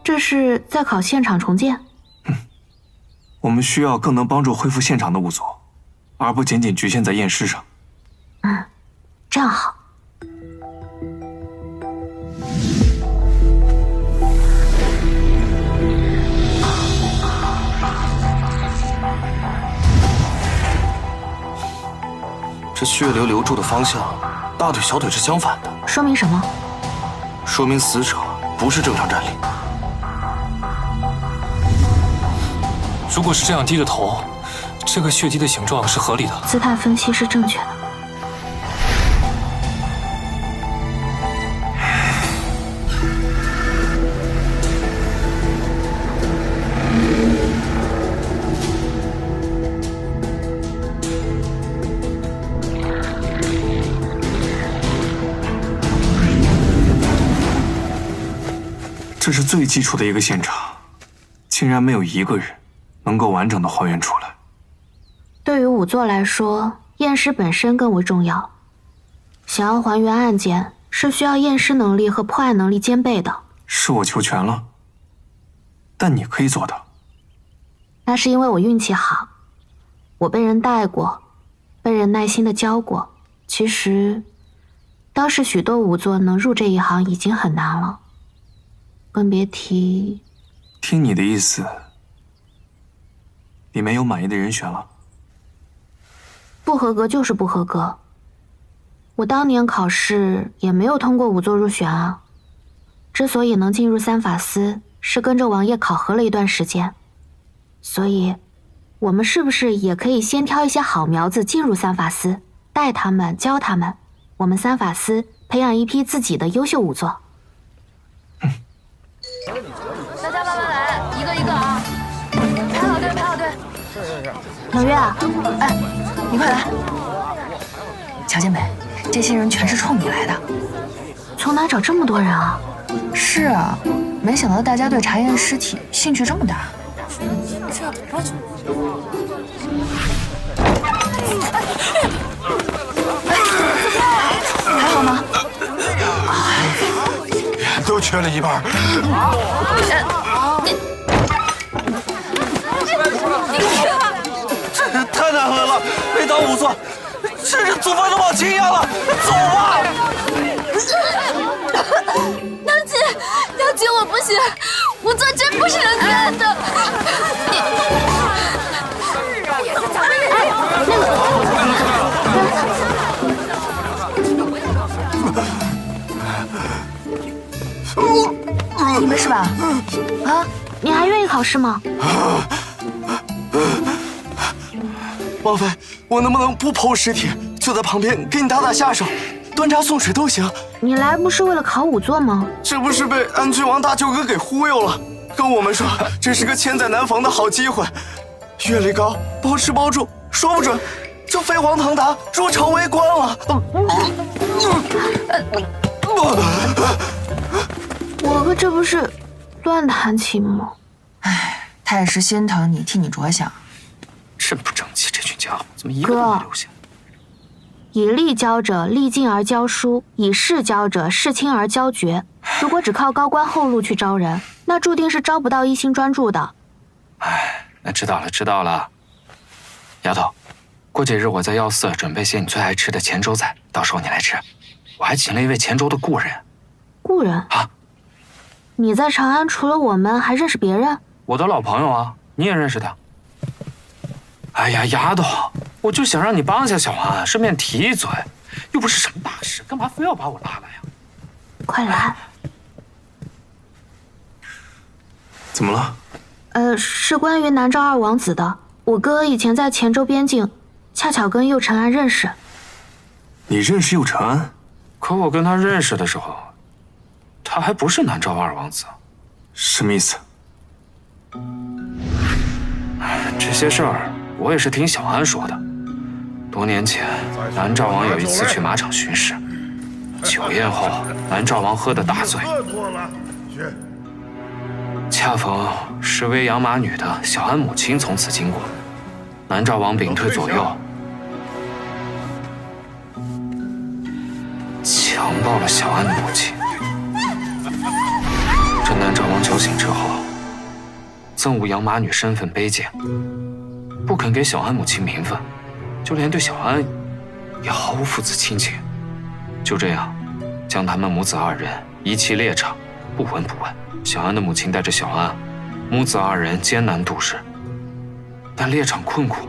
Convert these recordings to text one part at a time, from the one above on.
这是在考现场重建？我们需要更能帮助恢复现场的仵作，而不仅仅局限在验尸上。这样好。这血流流注的方向，大腿小腿是相反的，说明什么？说明死者不是正常站立。如果是这样低着头，这个血滴的形状是合理的。姿态分析是正确的。这是最基础的一个现场，竟然没有一个人能够完整的还原出来。对于仵作来说，验尸本身更为重要。想要还原案件，是需要验尸能力和破案能力兼备的。是我求全了，但你可以做到。那是因为我运气好，我被人带过，被人耐心的教过。其实，当时许多仵作能入这一行已经很难了，更别提……听你的意思，你没有满意的人选了？不合格就是不合格。我当年考试也没有通过仵作入选啊。之所以能进入三法司，是跟着王爷考核了一段时间。所以，我们是不是也可以先挑一些好苗子进入三法司，带他们、教他们，我们三法司培养一批自己的优秀仵作？大家慢慢来，一个一个啊，排好队，排好队。是。冷月啊，哎，你快来！乔建北，这些人全是冲你来的。从哪找这么多人啊？是啊，没想到大家对查验尸体兴趣这么大。这不是。还好吗？都缺了一半。这太难喝了，没当仵作，甚至祖坟都往前压了。走吧。娘姐，我不行，仵作真不是人干的。你没事吧？啊，你还愿意考试吗？王妃，我能不能不剖尸体，就在旁边给你打打下手，端茶送水都行。你来不是为了考仵作吗？这不是被安郡王大舅哥给忽悠了，跟我们说这是个千载难逢的好机会，阅历高，包吃包住，说不准就飞黄腾达，入朝为官了。我和这不是乱弹琴吗？哎，他也是心疼你，替你着想。真不争气，这群家伙怎么一个都没留下？以力教者，力尽而教疏；以势教者，势轻而教绝。如果只靠高官厚禄去招人，那注定是招不到一心专注的。哎，那知道了，知道了。丫头，过几日我在药寺准备些你最爱吃的黔州菜，到时候你来吃。我还请了一位黔州的故人。故人啊？你在长安除了我们，还认识别人？我的老朋友啊，你也认识他。哎呀，丫头，我就想让你帮一下小安，顺便提一嘴，又不是什么大事，干嘛非要把我拉来呀？快来！怎么了？是关于南诏二王子的。我哥以前在黔州边境，恰巧跟右承安认识。你认识右承安？可我跟他认识的时候，他还不是南诏二王子。什么意思？这些事儿我也是听小安说的。多年前，南诏王有一次去马场巡视，酒宴后，南诏王喝得大醉，恰逢是威养马女的小安母亲从此经过，南诏王屏退左右，强暴了小安的母亲。这南诏王酒醒之后，憎恶养马女身份卑贱，不肯给小安母亲名分，就连对小安也毫无父子亲情。就这样，将他们母子二人遗弃猎场，不闻不问。小安的母亲带着小安，母子二人艰难度日。但猎场困苦，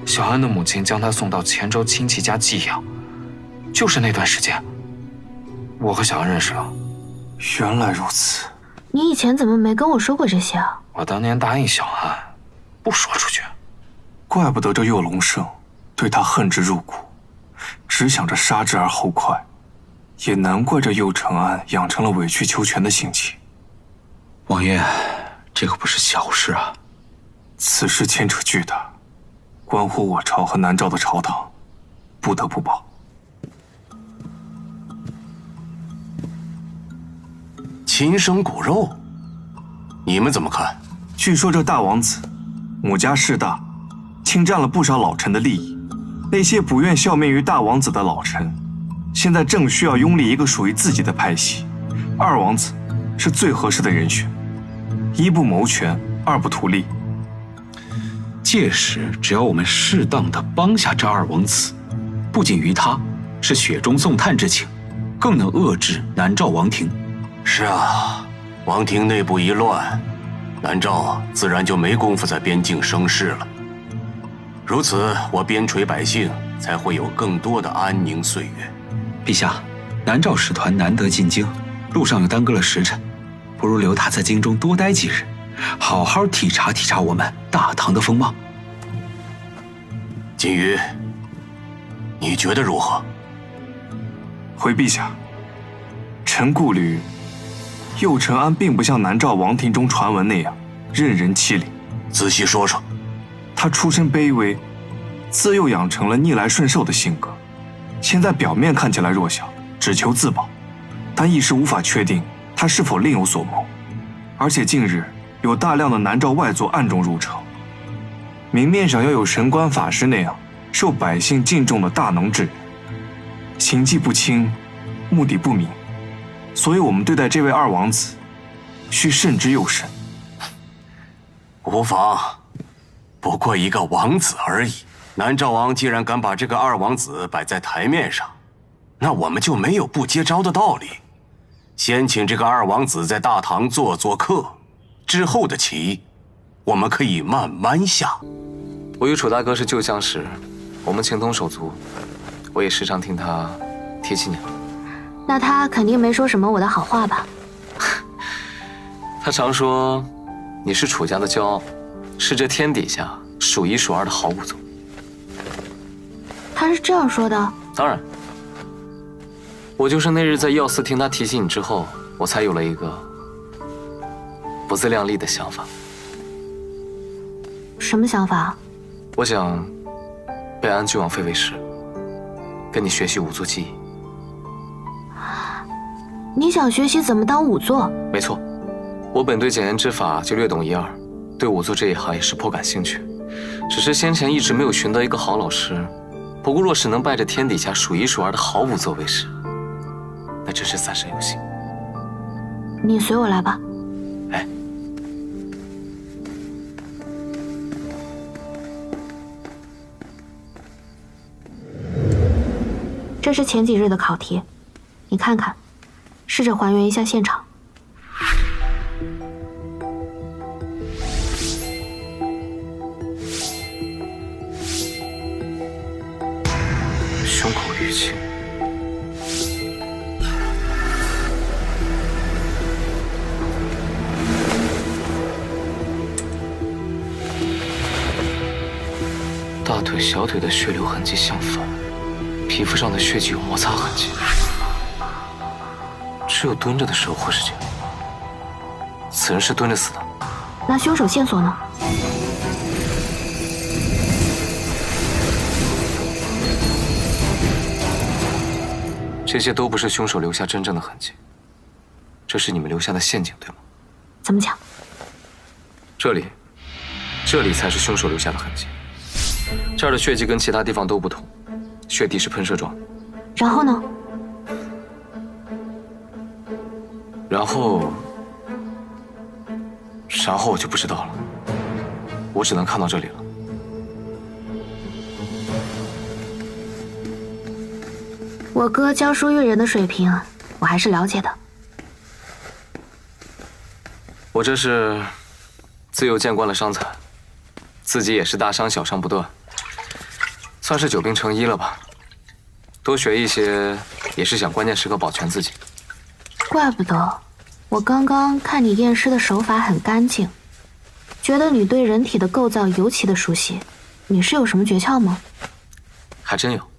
小安的母亲将他送到黔州亲戚家寄养。就是那段时间，我和小安认识了。原来如此。你以前怎么没跟我说过这些啊？我当年答应小安，不说出去。怪不得这右龙胜对他恨之入骨，只想着杀之而后快。也难怪这右承安养成了委曲求全的性情。王爷，这可不是小事啊。此事牵扯巨大，关乎我朝和南诏的朝堂，不得不报。亲生骨肉，你们怎么看？据说这大王子母家势大，侵占了不少老臣的利益。那些不愿效命于大王子的老臣，现在正需要拥立一个属于自己的派系。二王子是最合适的人选，一不谋权，二不图利。届时只要我们适当的帮下这二王子，不仅于他是雪中送炭之情，更能遏制南诏王庭。是啊，王庭内部一乱，南诏自然就没工夫在边境生事了。如此，我边陲百姓才会有更多的安宁岁月。陛下，南诏使团难得进京，路上又耽搁了时辰，不如留他在京中多待几日，好好体察体察我们大唐的风貌。锦瑜，你觉得如何？回陛下，臣顾虑右承安并不像南诏王庭中传闻那样任人欺凌。仔细说说。他出身卑微，自幼养成了逆来顺受的性格，现在表面看起来弱小，只求自保，但一时无法确定他是否另有所谋。而且近日有大量的南诏外族暗中入城，明面上要有神官法师那样受百姓敬重的大能之人，行迹不清，目的不明，所以我们对待这位二王子需慎之又慎。无妨，不过一个王子而已。南诏王既然敢把这个二王子摆在台面上，那我们就没有不接招的道理。先请这个二王子在大唐做客，之后的棋，我们可以慢慢下。我与楚大哥是旧相识，我们情同手足，我也时常听他提起你了。那他肯定没说什么我的好话吧？他常说你是楚家的骄傲，是这天底下数一数二的好武宗。他是这样说的？当然，我就是那日在药寺听他提起你之后，我才有了一个不自量力的想法。什么想法？我想拜安郡王妃为师，跟你学习仵作技艺。你想学习怎么当仵作？没错，我本对检验之法就略懂一二，对仵作这一行也是颇感兴趣，只是先前一直没有寻得一个好老师。不过若是能拜着天底下数一数二的好仵作为师，那真是三生有幸。你随我来吧。哎，这是前几日的考题，你看看，试着还原一下现场。胸口淤青，大腿、小腿的血流痕迹相反，皮肤上的血迹有摩擦痕迹，只有蹲着的时候会是这样。此人是蹲着死的。那凶手线索呢？这些都不是凶手留下真正的痕迹，这是你们留下的陷阱，对吗？怎么讲？这里才是凶手留下的痕迹。这儿的血迹跟其他地方都不同，血滴是喷射状。然后呢？然后然后我就不知道了，我只能看到这里了。我哥教书育人的水平，我还是了解的。我这是自幼见惯了伤残，自己也是大伤小伤不断，算是久病成医了吧。多学一些，也是想关键时刻保全自己。怪不得，我刚刚看你验尸的手法很干净，觉得你对人体的构造尤其的熟悉。你是有什么诀窍吗？还真有。